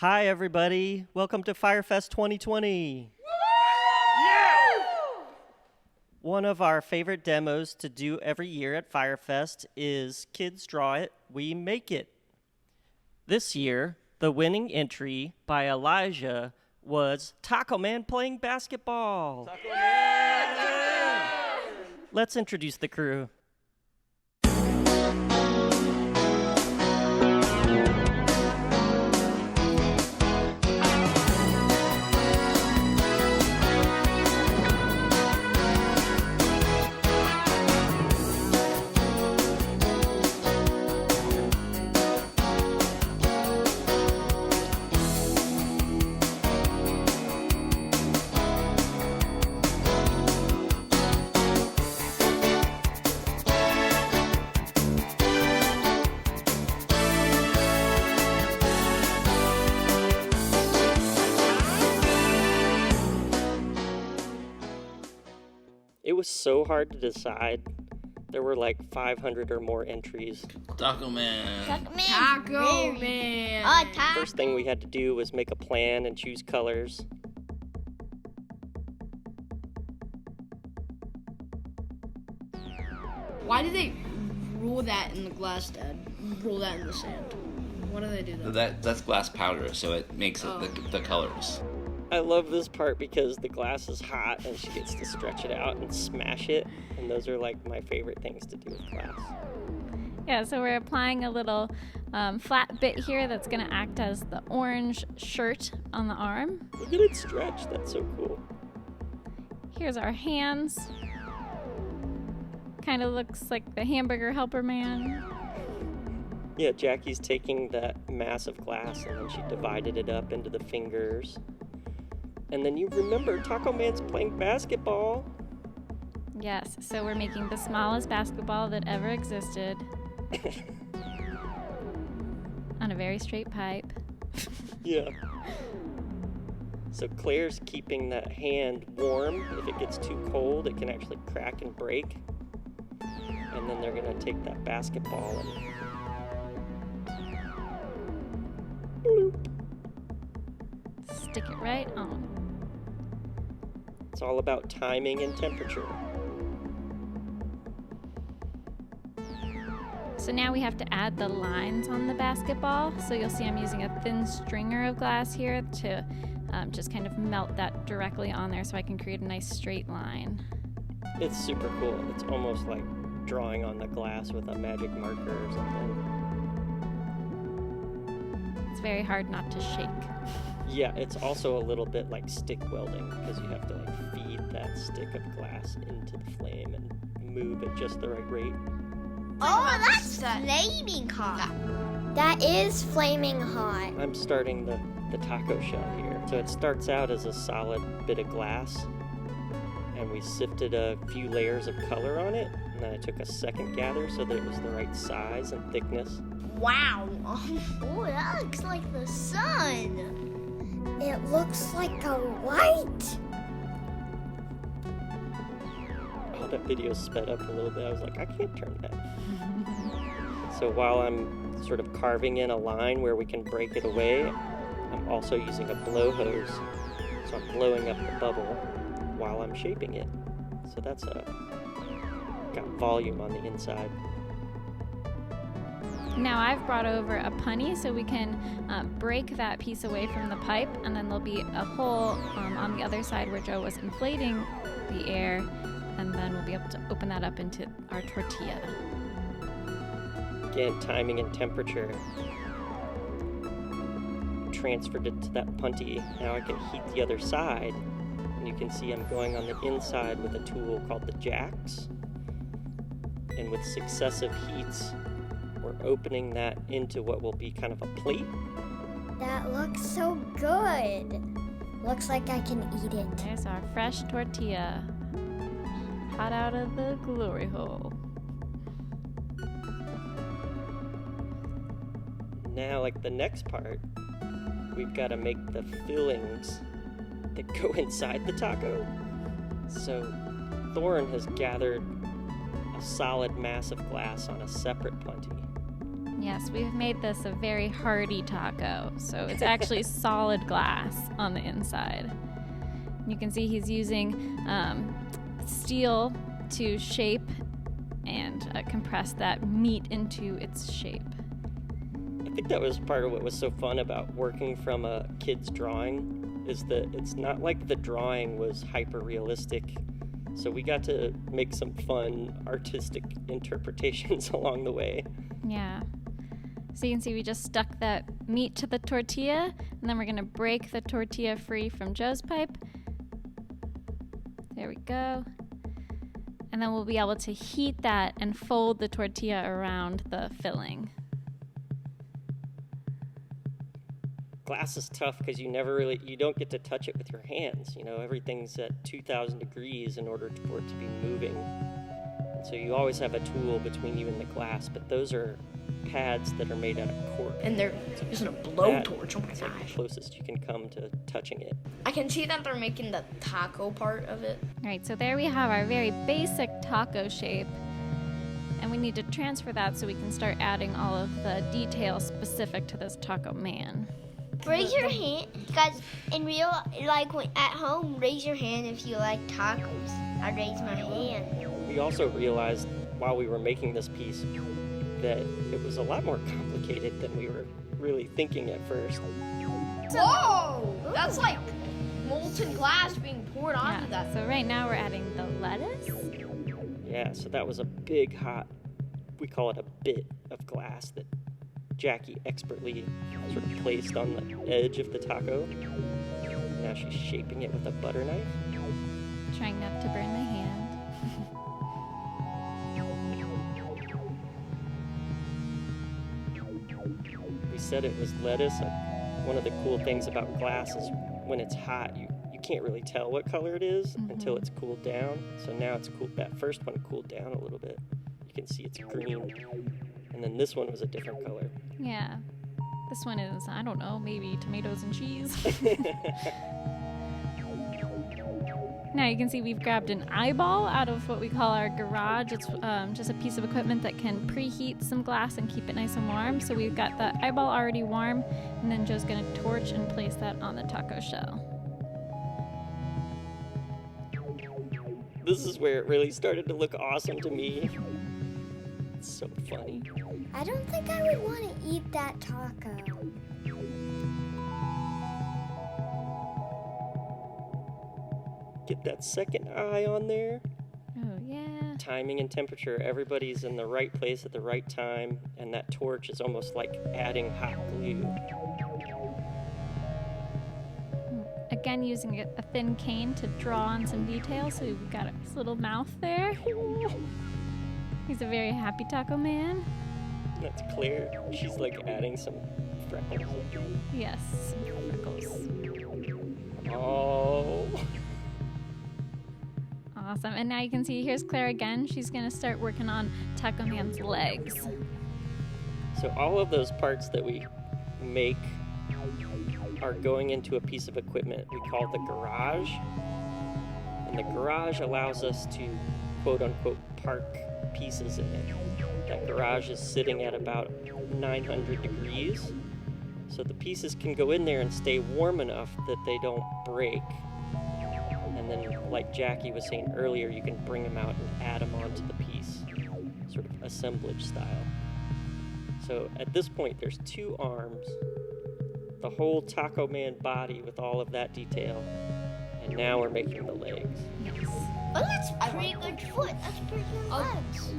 Hi, everybody. Welcome to Firefest 2020. Yeah! One of our favorite demos to do every year at Firefest is Kids Draw It, We Make It. This year, the winning entry by Elijah was Taco Man playing basketball. Taco Man! Let's introduce the crew. It was so hard to decide. There were like 500 or more entries. Taco Man. Taco Man. First thing we had to do was make a plan and choose colors. Why do they roll that in the glass, Dad? Roll that in the sand. Why do they do that? That's glass powder, so it makes it the colors. I love this part because the glass is hot and she gets to stretch it out and smash it. And those are like my favorite things to do with glass. Yeah, so we're applying a little flat bit here that's going to act as the orange shirt on the arm. Look at it stretch. That's so cool. Here's our hands. Kind of looks like the hamburger helper man. Yeah, Jackie's taking that mass of glass and then she divided it up into the fingers. And then you remember Taco Man's playing basketball. Yes, so we're making the smallest basketball that ever existed on a very straight pipe. Yeah. So Claire's keeping that hand warm. If it gets too cold, it can actually crack and break. And then they're gonna take that basketball and bloop. Stick it right on. It's all about timing and temperature. So now we have to add the lines on the basketball. So you'll see I'm using a thin stringer of glass here to just kind of melt that directly on there so I can create a nice straight line. It's super cool. It's almost like drawing on the glass with a magic marker or something. It's very hard not to shake. Yeah, it's also a little bit like stick welding because you have to like feed that stick of glass into the flame and move at just the right rate. Oh, that's flaming hot. That is flaming hot. I'm starting the taco shell here. So it starts out as a solid bit of glass and we sifted a few layers of color on it and then I took a second gather so that it was the right size and thickness. Wow. Oh, that looks like the sun. It looks like a light. Oh, that video sped up a little bit. I was like, I can't turn that. So while I'm sort of carving in a line where we can break it away, I'm also using a blow hose. So I'm blowing up the bubble while I'm shaping it. So that's got volume on the inside. Now I've brought over a punny so we can break that piece away from the pipe, and then there'll be a hole on the other side where Joe was inflating the air, and then we'll be able to open that up into our tortilla. Again, timing and temperature. Transferred it to that punty. Now I can heat the other side, and you can see I'm going on the inside with a tool called the jacks. And with successive heats, we're opening that into what will be kind of a plate. That looks so good. Looks like I can eat it. There's our fresh tortilla, hot out of the glory hole. Now, like the next part, we've got to make the fillings that go inside the taco. So Thorne has gathered a solid mass of glass on a separate punty. Yes, we've made this a very hardy taco. So it's actually solid glass on the inside. You can see he's using steel to shape and compress that meat into its shape. I think that was part of what was so fun about working from a kid's drawing, is that it's not like the drawing was hyper realistic. So we got to make some fun artistic interpretations along the way. Yeah. So you can see we just stuck that meat to the tortilla, and then we're going to break the tortilla free from Joe's pipe. There we go. And then we'll be able to heat that and fold the tortilla around the filling. Glass is tough because you don't get to touch it with your hands. You know, everything's at 2,000 degrees in order for it to be moving. And so you always have a tool between you and the glass, but those are pads that are made out of cork. And they're using a blowtorch. Oh my It's like the gosh. closest you can come to touching it. I can see that they're making the taco part of it. All right, so there we have our very basic taco shape. And we need to transfer that so we can start adding all of the details specific to this taco man. Raise your hand, guys. In real, at home, raise your hand if you like tacos. I raise my hand. We also realized while we were making this piece that it was a lot more complicated than we were really thinking at first. Whoa! That's like molten glass being poured onto Yeah, that. so right now we're adding the lettuce. Yeah, so that was a big hot, we call it a bit of glass that Jackie expertly sort of placed on the edge of the taco. Now she's shaping it with a butter knife. Trying not to burn my hand. We said it was lettuce. One of the cool things about glass is when it's hot, you can't really tell what color it is until it's cooled down. So now it's cooled. That first one cooled down a little bit. You can see it's green. And then this one was a different color. Yeah. This one is, I don't know, maybe tomatoes and cheese. Now you can see we've grabbed an eyeball out of what we call our garage. It's just a piece of equipment that can preheat some glass and keep it nice and warm. So we've got the eyeball already warm, and then Joe's gonna torch and place that on the taco shell. This is where it really started to look awesome to me. It's so funny. I don't think I would want to eat that taco. Get that second eye on there. Oh yeah. Timing and temperature, everybody's in the right place at the right time, and that torch is almost like adding hot glue. Again, using a thin cane to draw on some details. So we've got his little mouth there. He's a very happy taco man. That's Claire. She's like adding some freckles. Yes, some freckles. Oh. Awesome. And now you can see here's Claire again. She's going to start working on Taco Man's legs. So all of those parts that we make are going into a piece of equipment we call the garage. And the garage allows us to quote unquote park pieces in it. That garage is sitting at about 900 degrees. So the pieces can go in there and stay warm enough that they don't break. And then, like Jackie was saying earlier, you can bring them out and add them onto the piece, sort of assemblage style. So at this point, there's 2 arms, the whole Taco Man body with all of that detail, and now we're making the legs. Yes. Oh, that's pretty good foot. That's pretty good legs.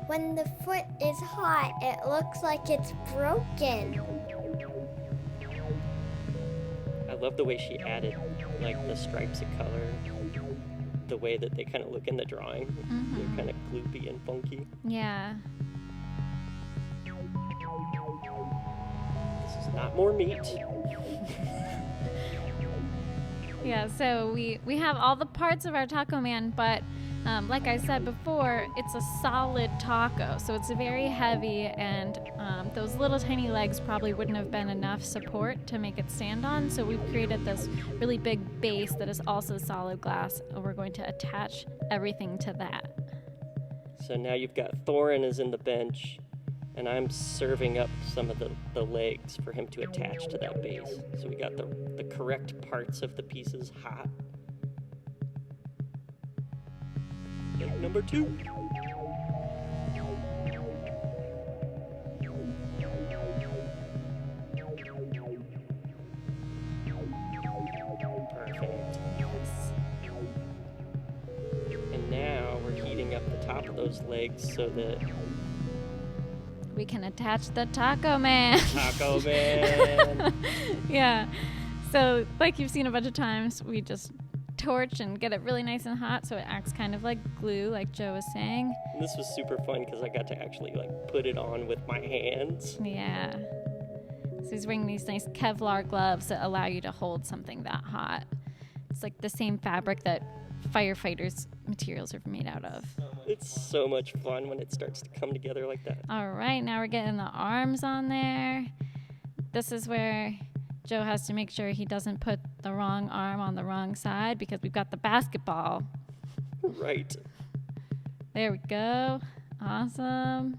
When the foot is hot, it looks like it's broken. I love the way she added, like, the stripes of color, the way that they kind of look in the drawing. They're kind of gloopy and funky. Yeah. This is not more meat. Yeah, so we have all the parts of our Taco Man, but like I said before, it's a solid taco, so it's very heavy, and those little tiny legs probably wouldn't have been enough support to make it stand on, so we've created this really big base that is also solid glass, and we're going to attach everything to that. So now you've got Thorin is in the bench, And I'm serving up some of the legs for him to attach to that base. So we got the correct parts of the pieces hot. Leg number 2. Perfect. And now we're heating up the top of those legs so that We can attach the Taco Man. Taco Man. Yeah. So, like you've seen a bunch of times, we just torch and get it really nice and hot so it acts kind of like glue, like Joe was saying. And this was super fun because I got to actually like put it on with my hands. Yeah. So he's wearing these nice Kevlar gloves that allow you to hold something that hot. It's like the same fabric that firefighters' materials are made out of. It's so much fun when it starts to come together like that. All right, now we're getting the arms on there. This is where Joe has to make sure he doesn't put the wrong arm on the wrong side because we've got the basketball. Right. There we go. Awesome.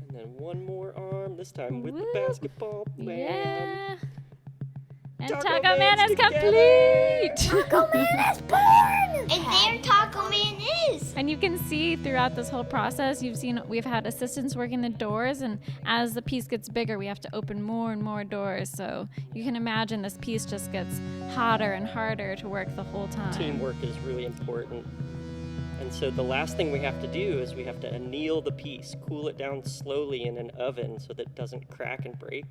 And then one more arm, this time with Woo. the basketball man. Yeah. And Taco Taco Man Man's is together. complete. Taco Man is born! And there Taco Man is! And you can see throughout this whole process, we've had assistants working the doors, and as the piece gets bigger, we have to open more and more doors. So you can imagine this piece just gets hotter and harder to work the whole time. Teamwork is really important. And so the last thing we have to do is we have to anneal the piece, cool it down slowly in an oven so that it doesn't crack and break.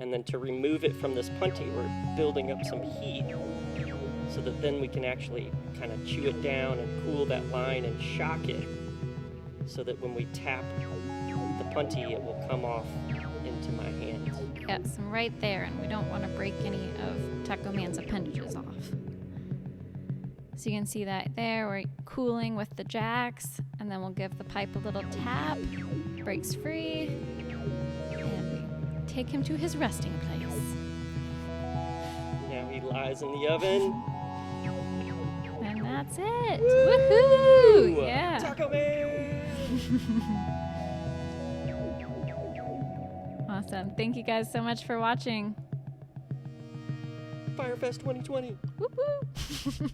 And then to remove it from this punty, we're building up some heat so that then we can actually kind of chew it down and cool that line and shock it so that when we tap the punty, it will come off into my hands. Yes, right there, and we don't want to break any of Taco Man's appendages off. So you can see that there, we're cooling with the jacks, and then we'll give the pipe a little tap, breaks free, and we take him to his resting place. Now he lies in the oven. And that's it. Woohoo! Yeah. Taco Man! Awesome. Thank you guys so much for watching. Firefest 2020. Woo-hoo!